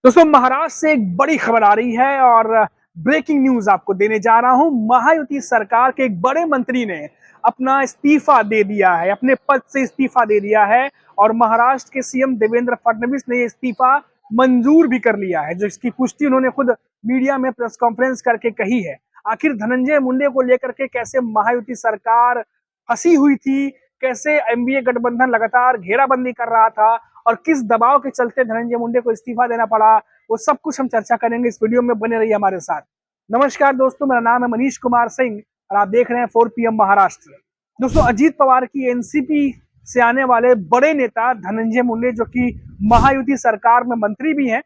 दोस्तों महाराष्ट्र से एक बड़ी खबर आ रही है और ब्रेकिंग न्यूज आपको देने जा रहा हूं। महायुति सरकार के एक बड़े मंत्री ने अपना इस्तीफा दे दिया है, अपने पद से इस्तीफा दे दिया है और महाराष्ट्र के सीएम देवेंद्र फडणवीस ने ये इस्तीफा मंजूर भी कर लिया है, जो इसकी पुष्टि उन्होंने खुद मीडिया में प्रेस कॉन्फ्रेंस करके कही है। आखिर धनंजय मुंडे को लेकर के कैसे महायुति सरकार फंसी हुई थी, कैसे एनडीए गठबंधन लगातार घेराबंदी कर रहा था और किस दबाव के चलते धनंजय मुंडे को इस्तीफा देना पड़ा, वो सब कुछ हम चर्चा करेंगे। इस वीडियो में बने रहिए हमारे साथ। नमस्कार दोस्तों, मेरा नाम है मनीष कुमार सिंह और आप देख रहे हैं 4 PM महाराष्ट्र। दोस्तों अजीत पवार की एनसीपी से आने वाले बड़े नेता धनंजय मुंडे, जो कि महायुति सरकार में मंत्री भी हैं,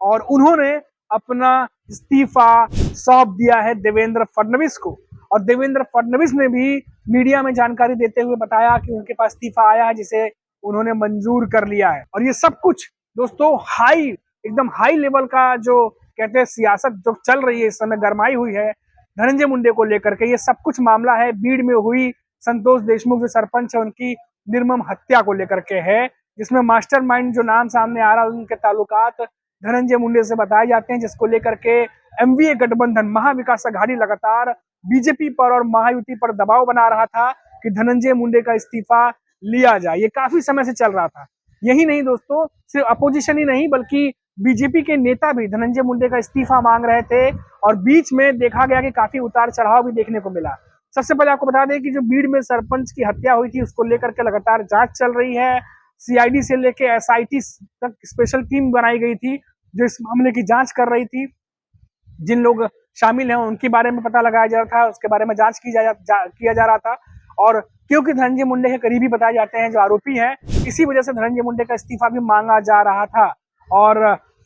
और उन्होंने अपना इस्तीफा सौंप दिया है देवेंद्र फडणवीस को। और देवेंद्र फडणवीस ने भी मीडिया में जानकारी देते हुए बताया कि उनके पास इस्तीफा आया है, जिसे उन्होंने मंजूर कर लिया है। और ये सब कुछ दोस्तों एकदम हाई लेवल का, जो कहते हैं सियासत जो चल रही है इस समय, गरमाई हुई है धनंजय मुंडे को लेकर के। ये सब कुछ मामला है बीड़ में हुई संतोष देशमुख जो सरपंच है उनकी निर्मम हत्या को लेकर के है, जिसमें मास्टरमाइंड जो नाम सामने आ रहा है उनके ताल्लुकात धनंजय मुंडे से बताए जाते हैं, जिसको लेकर के एमवीए गठबंधन महाविकास अघाड़ी लगातार बीजेपी पर और महायुति पर दबाव बना रहा था कि धनंजय मुंडे का इस्तीफा लिया जाए। ये काफी समय से चल रहा था। यही नहीं दोस्तों, सिर्फ अपोजिशन ही नहीं बल्कि बीजेपी के नेता भी धनंजय मुंडे का इस्तीफा मांग रहे थे और बीच में देखा गया कि काफी उतार चढ़ाव भी देखने को मिला। सबसे पहले आपको बता दें कि जो बीड़ में सरपंच की हत्या हुई थी उसको लेकर के लगातार जांच चल रही है। सीआईडी से लेके एसआईटी तक स्पेशल टीम बनाई गई थी जो इस मामले की जांच कर रही थी। जिन लोग शामिल हैं उनके बारे में पता लगाया जा रहा था, उसके बारे में जांच किया जा रहा था। और क्योंकि धनंजय मुंडे के करीबी बताए जाते हैं जो आरोपी हैं, इसी वजह से धनंजय मुंडे का इस्तीफा भी मांगा जा रहा था। और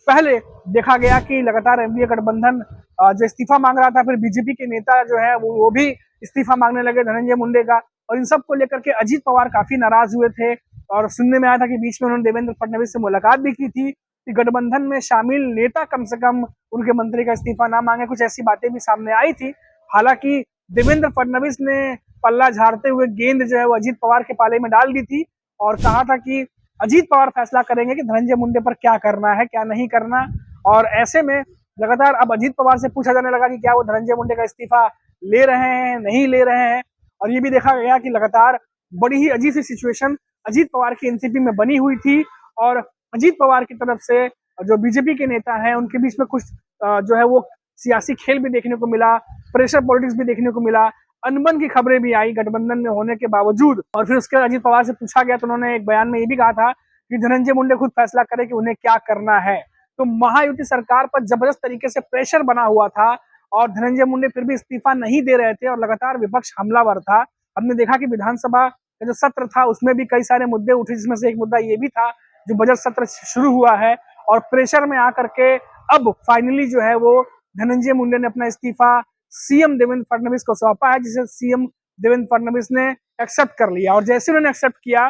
पहले देखा गया कि लगातार एनडीए गठबंधन जो इस्तीफा मांग रहा था, फिर बीजेपी के नेता जो है वो भी इस्तीफा मांगने लगे धनंजय मुंडे का। और इन सब को लेकर के अजीत पवार काफी नाराज हुए थे और सुनने में आया था कि बीच में उन्होंने देवेंद्र फडणवीस से मुलाकात भी की थी कि गठबंधन में शामिल नेता कम से कम उनके मंत्री का इस्तीफा ना मांगे। कुछ ऐसी बातें भी सामने आई थी। हालांकि देवेंद्र फडणवीस ने पल्ला झाड़ते हुए गेंद जो है वो अजीत पवार के पाले में डाल दी थी और कहा था कि अजीत पवार फैसला करेंगे कि धनंजय मुंडे पर क्या करना है क्या नहीं करना। और ऐसे में लगातार अब अजीत पवार से पूछा जाने लगा कि क्या वो धनंजय मुंडे का इस्तीफा ले रहे हैं नहीं ले रहे हैं। और ये भी देखा गया कि लगातार बड़ी ही अजीब सी सिचुएशन अजीत पवार की एनसीपी में बनी हुई थी और अजीत पवार की तरफ से जो बीजेपी के नेता हैं उनके बीच में कुछ जो है वो सियासी खेल भी देखने को मिला, प्रेशर पॉलिटिक्स भी देखने को मिला, अनबन की खबरें भी आई गठबंधन में होने के बावजूद। और फिर उसके बाद अजीत पवार से पूछा गया तो उन्होंने एक बयान में ये भी कहा था कि धनंजय मुंडे खुद फैसला करे कि उन्हें क्या करना है। तो महायुति सरकार पर जबरदस्त तरीके से प्रेशर बना हुआ था और धनंजय मुंडे फिर भी इस्तीफा नहीं दे रहे थे और लगातार विपक्ष हमलावर था। हमने देखा कि विधानसभा का जो सत्र था उसमें भी कई सारे मुद्दे उठे, जिसमें से एक मुद्दा ये भी था जो बजट सत्र शुरू हुआ है और प्रेशर में आकर के अब फाइनली जो है वो धनंजय मुंडे ने अपना इस्तीफा सीएम देवेंद्र फडणवीस को सौंपा है, जिसे सीएम देवेंद्र फडणवीस ने एक्सेप्ट कर लिया। और जैसे उन्होंने एक्सेप्ट किया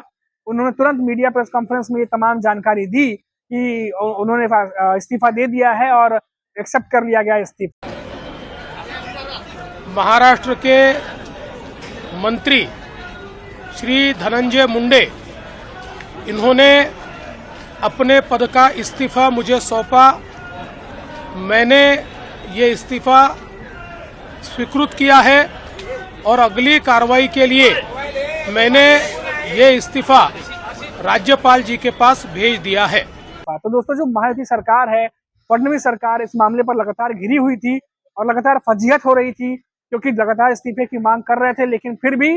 उन्होंने तुरंत मीडिया प्रेस कॉन्फ्रेंस में ये तमाम जानकारी दी कि उन्होंने इस्तीफा दे दिया है और एक्सेप्ट कर लिया गया इस्तीफा। महाराष्ट्र के मंत्री श्री धनंजय मुंडे, इन्होंने अपने पद का इस्तीफा मुझे सौंपा। मैंने ये इस्तीफा स्वीकृत किया है और अगली कार्रवाई के लिए मैंने ये इस्तीफा राज्यपाल जी के पास भेज दिया है। तो दोस्तों जो महायुति सरकार है, फडणवीस सरकार, इस मामले पर लगातार घिरी हुई थी और लगातार फजीहत हो रही थी क्योंकि लगातार इस्तीफे की मांग कर रहे थे, लेकिन फिर भी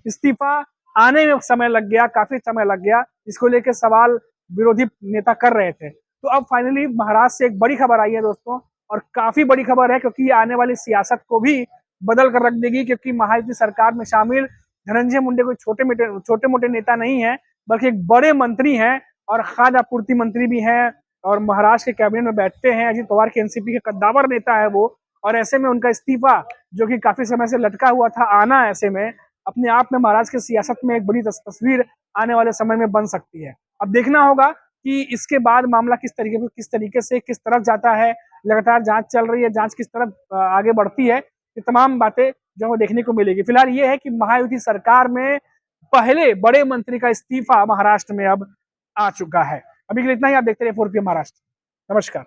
इस्तीफा आने में समय लग गया, काफी समय लग गया। इसको लेकर सवाल विरोधी नेता कर रहे थे। तो अब फाइनली महाराष्ट्र से एक बड़ी खबर आई है दोस्तों, और काफी बड़ी खबर है क्योंकि ये आने वाली सियासत को भी बदल कर रख देगी। क्योंकि महायुति सरकार में शामिल धनंजय मुंडे कोई छोटे मोटे नेता नहीं है बल्कि एक बड़े मंत्री हैं और खाद्य आपूर्ति मंत्री भी हैं और महाराष्ट्र के कैबिनेट में बैठते हैं। अजीत पवार के एनसीपी के कद्दावर नेता है वो। और ऐसे में उनका इस्तीफा जो कि काफी समय से लटका हुआ था आना, ऐसे में अपने आप में महाराष्ट्र की सियासत में एक बड़ी तस्वीर आने वाले समय में बन सकती है। अब देखना होगा कि इसके बाद मामला किस तरीके से किस तरफ जाता है। लगातार जांच चल रही है, जांच किस तरफ आगे बढ़ती है, ये तमाम बातें जो देखने को मिलेगी। फिलहाल ये है कि महायुति सरकार में पहले बड़े मंत्री का इस्तीफा महाराष्ट्र में अब आ चुका है। अभी के लिए इतना ही। आप देखते रहिए 4 PM महाराष्ट्र। नमस्कार।